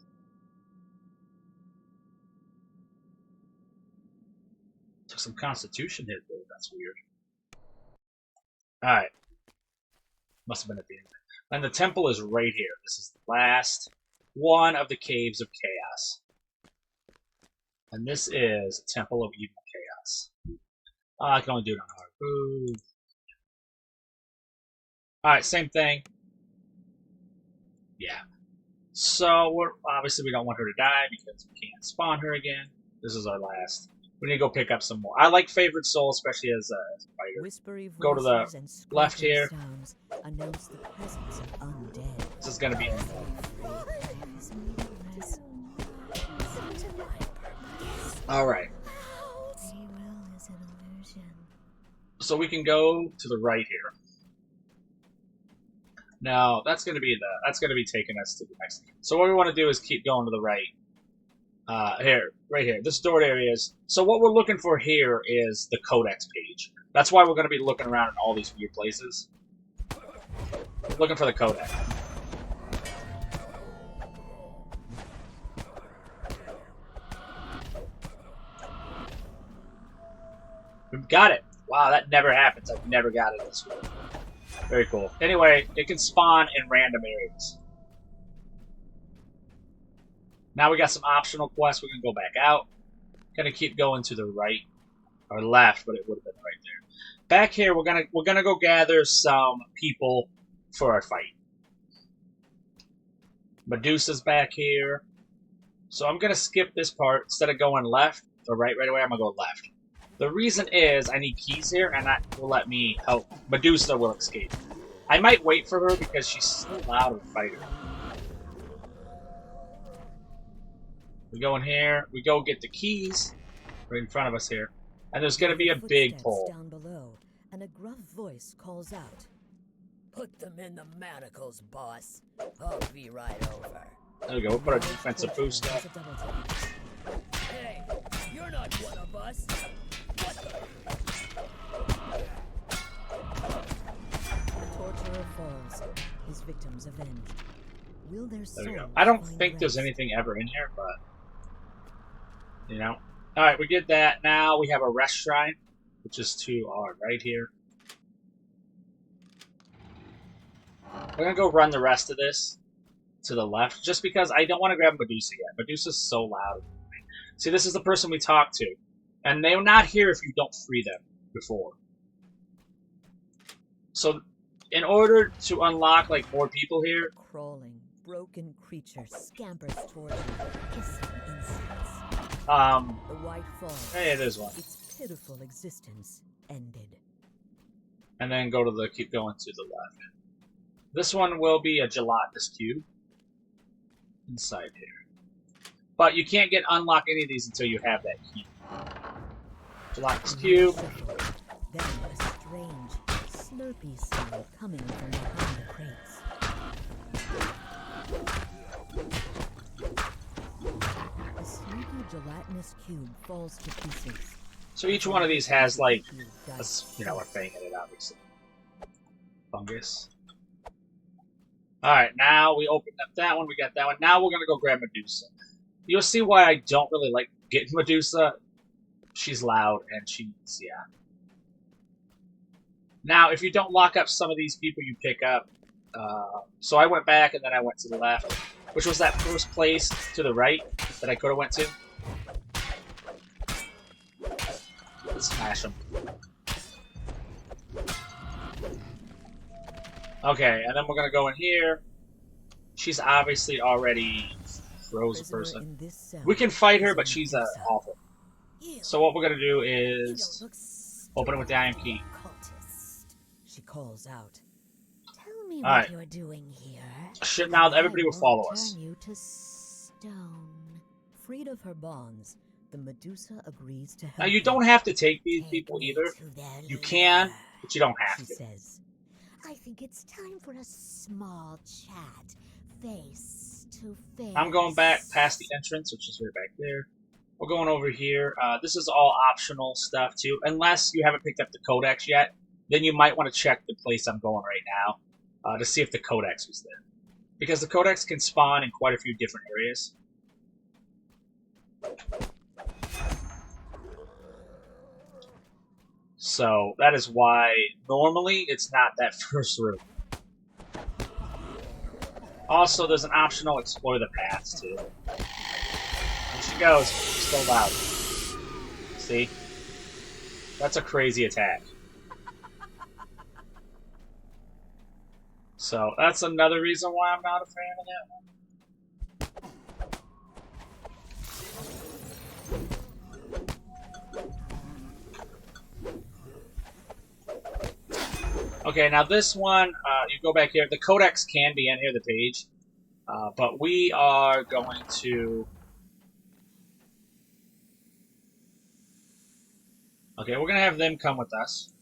Speaker 1: Took some constitution hit though, that's weird. Alright. Must have been at the end. And the temple is right here. This is the last one of the caves of chaos. And this is Temple of Evil Chaos. I can only do it on hard. Ooh. Alright, same thing. Yeah. So, obviously we don't want her to die because we can't spawn her again. This is our last. We need to go pick up some more. I like Favorite Soul, especially as a fighter.
Speaker 2: Whispery
Speaker 1: Go to the
Speaker 2: voices and
Speaker 1: left
Speaker 2: scraping
Speaker 1: here.
Speaker 2: sounds announce the presence of undead.
Speaker 1: This is going to be... Alright. So we can go to the right here. Now that's going to be taking us to the next. So what we want to do is keep going to the right. Right here. This stored area is. So what we're looking for here is the codex page. That's why we're going to be looking around in all these weird places. Looking for the codex. We've got it. Wow, that never happens. I've never got it this way. Very cool. Anyway, it can spawn in random areas. Now we got some optional quests. We can go back out. Gonna keep going to the right or left, but it would have been right there. Back here, we're gonna go gather some people for our fight. Medusa's back here, so I'm gonna skip this part instead of going left or right away. I'm gonna go left. The reason is I need keys here, and that will let me help. Medusa will escape. I might wait for her because she's so loud of a fighter. We go in here. We go get the keys right in front of us here, and there's going to be a big
Speaker 2: Footsteps
Speaker 1: pole.
Speaker 2: down below, and a gruff voice calls out.
Speaker 4: Put them in the manacles, boss. I'll be right over.
Speaker 1: There we go. We'll put our defensive
Speaker 2: Torturer
Speaker 1: boost
Speaker 2: has
Speaker 1: up.
Speaker 2: a double tap.
Speaker 4: Hey, you're not one of us. What the?
Speaker 2: The torturer victims avenged. Will their
Speaker 1: There we go.
Speaker 2: souls
Speaker 1: I don't
Speaker 2: find
Speaker 1: think there's
Speaker 2: rest?
Speaker 1: anything ever in here, but you know. All right, we did that. Now we have a rest shrine, which is to our right here. We're gonna go run the rest of this to the left, just because I don't want to grab Medusa yet. Medusa's so loud. See, this is the person we talked to, and they're not here if you don't free them before. So, in order to unlock like more people here,
Speaker 2: Crawling, broken creature scampers toward you, hissing insults. The White Falls.
Speaker 1: hey, there's one,
Speaker 2: Its pitiful existence ended.
Speaker 1: and then go to the keep going to the left. This one will be a gelatinous cube inside here, but you can't unlock any of these until you have that key. Gelatinous cube.
Speaker 2: Then a strange, slurpy sound coming from behind the crates. The sneaky gelatinous cube falls to pieces.
Speaker 1: So each one of these has like a thing in it, obviously. Fungus. Alright, now we opened up that one, we got that one. Now we're gonna go grab Medusa. You'll see why I don't really like getting Medusa. She's loud and she's, yeah. Now, if you don't lock up some of these people you pick up, so I went back and then I went to the left, which was that first place to the right that I could have went to. Let's smash them. Okay, and then we're gonna go in here. She's obviously already froze a person. We can fight her, but she's awful. So what we're gonna do is open it with the iron key.
Speaker 2: She calls out.
Speaker 3: Tell me
Speaker 1: All
Speaker 3: what
Speaker 1: right.
Speaker 3: you're doing here.
Speaker 1: Shit, now everybody will follow us.
Speaker 3: Turn you to stone.
Speaker 2: Freed of her bonds, the Medusa agrees to help.
Speaker 1: Now you don't have to take these people
Speaker 3: Take me
Speaker 1: either.
Speaker 3: to their
Speaker 1: You can,
Speaker 3: lair.
Speaker 1: but you don't have
Speaker 2: She
Speaker 1: to.
Speaker 2: says.
Speaker 3: I think it's time for a small chat, face to face.
Speaker 1: I'm going back past the entrance, which is right back there. We're going over here. This is all optional stuff too, unless you haven't picked up the codex yet. Then you might want to check the place I'm going right now to see if the codex was there, because the codex can spawn in quite a few different areas. So that is why normally it's not that first room. Also, there's an optional explore the paths too. There she goes. Still loud. See? That's a crazy attack. So that's another reason why I'm not a fan of that one. Okay, now this one, you go back here. The codex can be in here, the page. But we are going to... Okay, we're going to have them come with us.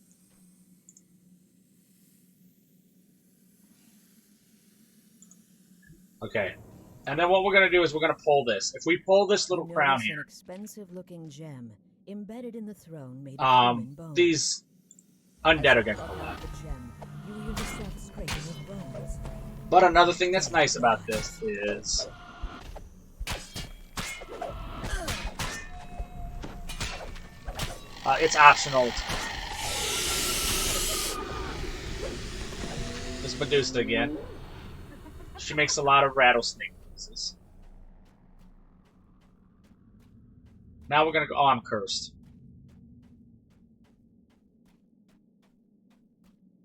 Speaker 1: Okay. And then what we're going to do is we're going to pull this. If we pull this little crown
Speaker 2: Notice
Speaker 1: here...
Speaker 2: An expensive-looking gem embedded in the throne made of human bone.
Speaker 1: these undead are going to
Speaker 2: As
Speaker 1: come
Speaker 2: you
Speaker 1: out.
Speaker 2: the gem, you hear the soft scraping of bones.
Speaker 1: But another thing that's nice about this is... it's optional. This Medusa again. She makes a lot of rattlesnake noises. Now we're gonna go... Oh, I'm cursed.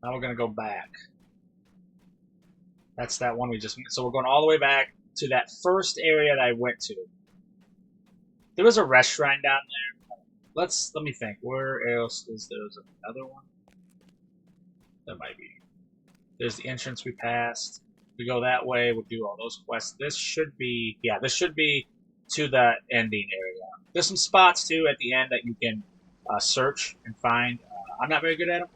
Speaker 1: Now we're gonna go back. That's that one we just... So we're going all the way back to that first area that I went to. There was a rest shrine down there. Let me think. Where else is there another one? There might be. There's the entrance we passed. We go that way. We'll do all those quests. This should be... Yeah, this should be to the ending area. There's some spots, too, at the end that you can search and find. I'm not very good at them.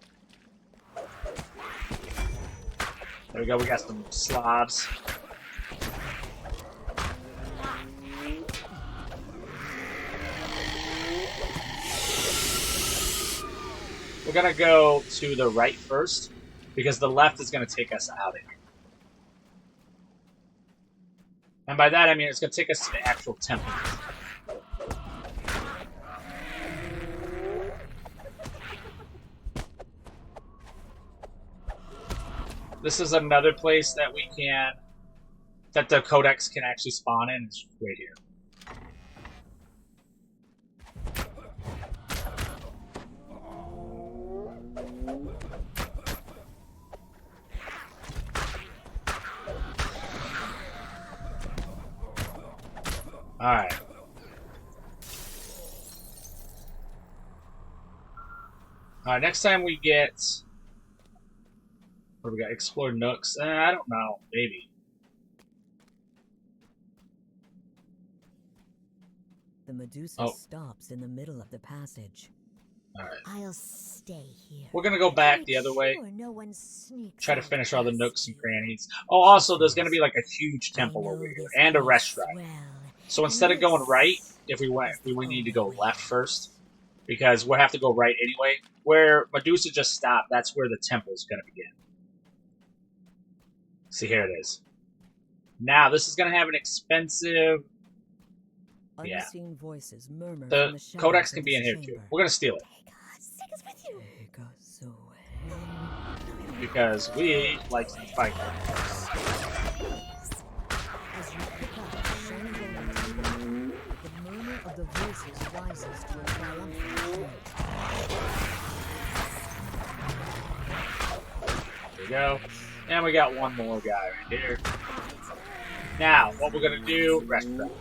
Speaker 1: There we go. We got some slobs. We're going to go to the right first, because the left is going to take us out of here. And by that I mean it's going to take us to the actual temple. This is another place that we can... that the codex can actually spawn in. It's right here. Alright. Alright, next time we get... what do we got? Explore nooks? I don't know. Maybe.
Speaker 2: The Medusa stops in the middle of the passage.
Speaker 1: Alright.
Speaker 3: I'll stay here.
Speaker 1: We're gonna go back the other way.
Speaker 3: No one sneaks
Speaker 1: Try to
Speaker 3: out
Speaker 1: finish all the
Speaker 3: past
Speaker 1: nooks and
Speaker 3: you.
Speaker 1: crannies. Oh, also, there's gonna be like a huge temple
Speaker 3: I know
Speaker 1: over here.
Speaker 3: this
Speaker 1: And a
Speaker 3: place
Speaker 1: restaurant.
Speaker 3: well,
Speaker 1: So instead of going
Speaker 3: and
Speaker 1: right,
Speaker 3: this
Speaker 1: if we went, we would
Speaker 3: is
Speaker 1: need to
Speaker 3: the
Speaker 1: go
Speaker 3: way.
Speaker 1: left first. Because we'll have to go right anyway. Where Medusa just stopped, that's where the temple is going to begin. See, here it is. Now, this is going to have an expensive... yeah.
Speaker 2: Unseen voices murmur
Speaker 1: The
Speaker 2: from the shadows
Speaker 1: codex
Speaker 2: of
Speaker 1: can be
Speaker 2: this
Speaker 1: in here, too.
Speaker 2: chamber.
Speaker 1: We're going to steal it.
Speaker 3: Take us with you.
Speaker 2: Take us away.
Speaker 1: Because we like to fight.
Speaker 2: As you pick up the shiny golden key, the murmur of the voices rises to a triumphant chant.
Speaker 1: There we go. And we got one more guy right here. Now, what we're going to do... rest shrine.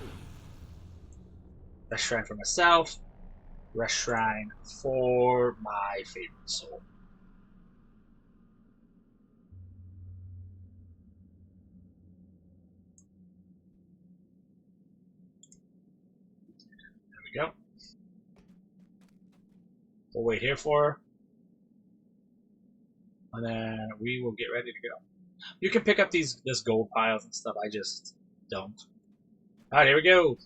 Speaker 1: Rest shrine for myself. Rest shrine for my favorite soul. There we go. We'll wait here for her. And then we will get ready to go. You can pick up this gold piles and stuff. I just don't. Alright, here we go.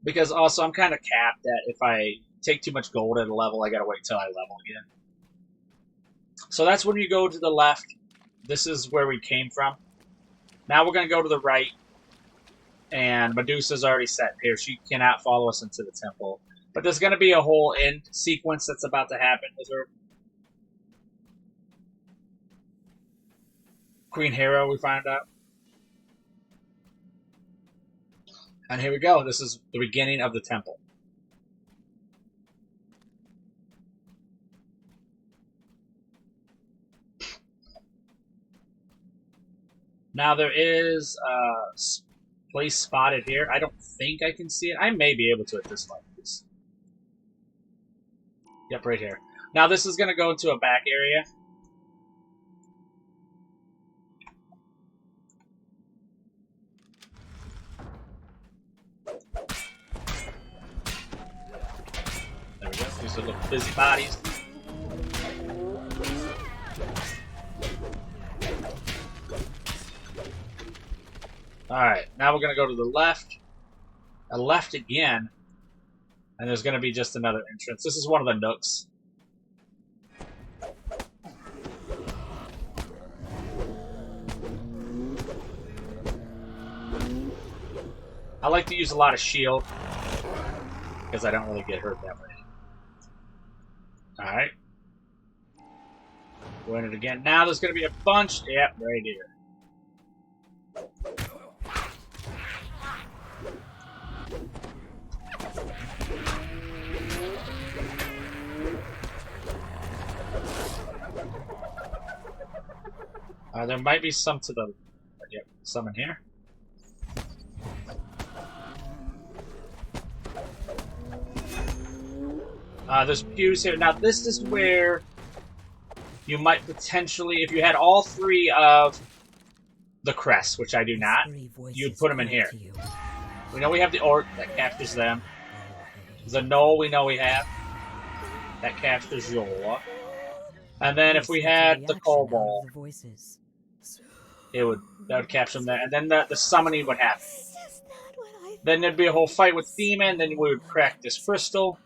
Speaker 1: Because also I'm kind of capped that if I take too much gold at a level, I gotta wait till I level again. So that's when you go to the left. This is where we came from. Now we're gonna go to the right. And Medusa's already set here. She cannot follow us into the temple. But there's gonna be a whole end sequence that's about to happen with her. Queen Hero, we find out. And here we go. This is the beginning of the temple. Now there is a place spotted here. I don't think I can see it. I may be able to at this light. Yep, right here. Now this is going to go into a back area. There we go. These are little busy bodies. Alright, now we're going to go to the left. A left again. And there's going to be just another entrance. This is one of the nooks. I like to use a lot of shield. Because I don't really get hurt that way. Alright. Go in it again. Now there's going to be a bunch. Yep, right here. There might be some to the... yep, some in here. There's pews here. Now this is where you might potentially, if you had all three of the crests, which I do not, you'd put them in here. We know we have the orc that captures them. The Knoll we know we have. That captures Yola. And then if we had the Kobold, that would capture them there. And then the summoning would happen. Then there'd be a whole fight with Demon, then we would crack this crystal.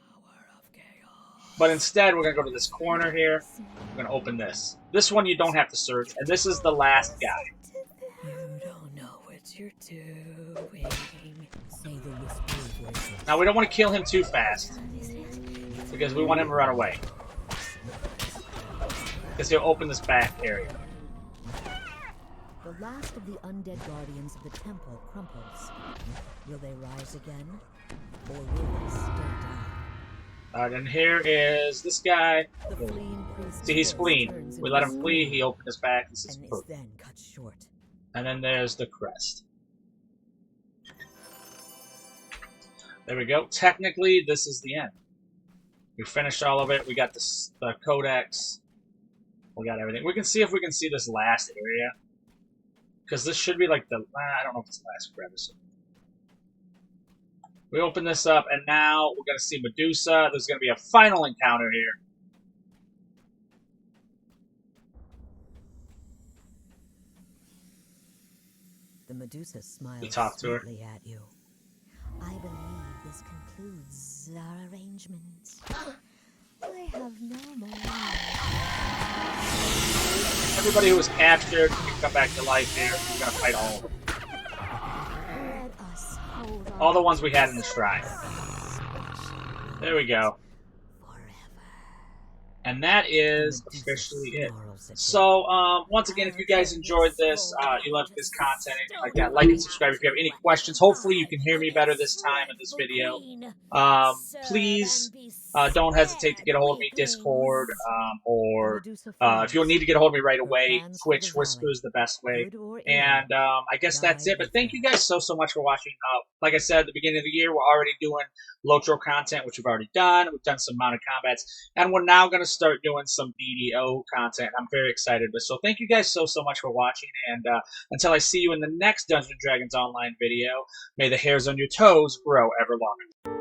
Speaker 1: But instead, we're going to go to this corner here. We're going to open this. This one you don't have to search, and this is the last guy.
Speaker 2: You don't know
Speaker 4: you're doing.
Speaker 2: Say the whispered voices.
Speaker 1: Now, we don't want to kill him too fast, because we want him to run away. Because he'll open this back area.
Speaker 2: The last of the undead guardians of the temple crumples. Will they rise again? Or will they stay down?
Speaker 1: Alright, and here is this guy.
Speaker 2: The fleeing priest's
Speaker 1: See, he's
Speaker 2: voice
Speaker 1: fleeing.
Speaker 2: turns
Speaker 1: We
Speaker 2: into
Speaker 1: let him
Speaker 2: a
Speaker 1: flee,
Speaker 2: scream
Speaker 1: he opened his back, this is
Speaker 2: and is
Speaker 1: perfect.
Speaker 2: then cut short.
Speaker 1: And then there's the crest. There we go. Technically, this is the end. We finished all of it. We got the codex. We got everything. We can see if we can see this last area. Because this should be like the... I don't know if it's the last crevice. We open this up, and now we're going to see Medusa. There's going to be a final encounter here.
Speaker 2: The Medusa smiles
Speaker 1: We talk to her.
Speaker 2: sweetly at you.
Speaker 3: I believe this concludes our arrangement. I have no more.
Speaker 1: Everybody who was captured can come back to life here. We're going to fight all of them.
Speaker 3: Let us hold
Speaker 1: All the
Speaker 3: on
Speaker 1: ones we had in the shrine. There we go.
Speaker 3: forever.
Speaker 1: And that is officially it. So, once again, if you guys enjoyed this, you loved this content, anything like that, like and subscribe if you have any questions. Hopefully you can hear me better this time in this video. Please don't hesitate to get a hold of me, Discord, or if you need to get a hold of me right away, Twitch Whisper is the best way. And I guess that's it. But thank you guys so much for watching. Like I said at the beginning of the year, we're already doing LOTRO content, which we've already done. We've done some mounted combats, and we're now going to start doing some BDO content. I'm very excited. So thank you guys so much for watching. And until I see you in the next Dungeons & Dragons Online video, may the hairs on your toes grow ever longer.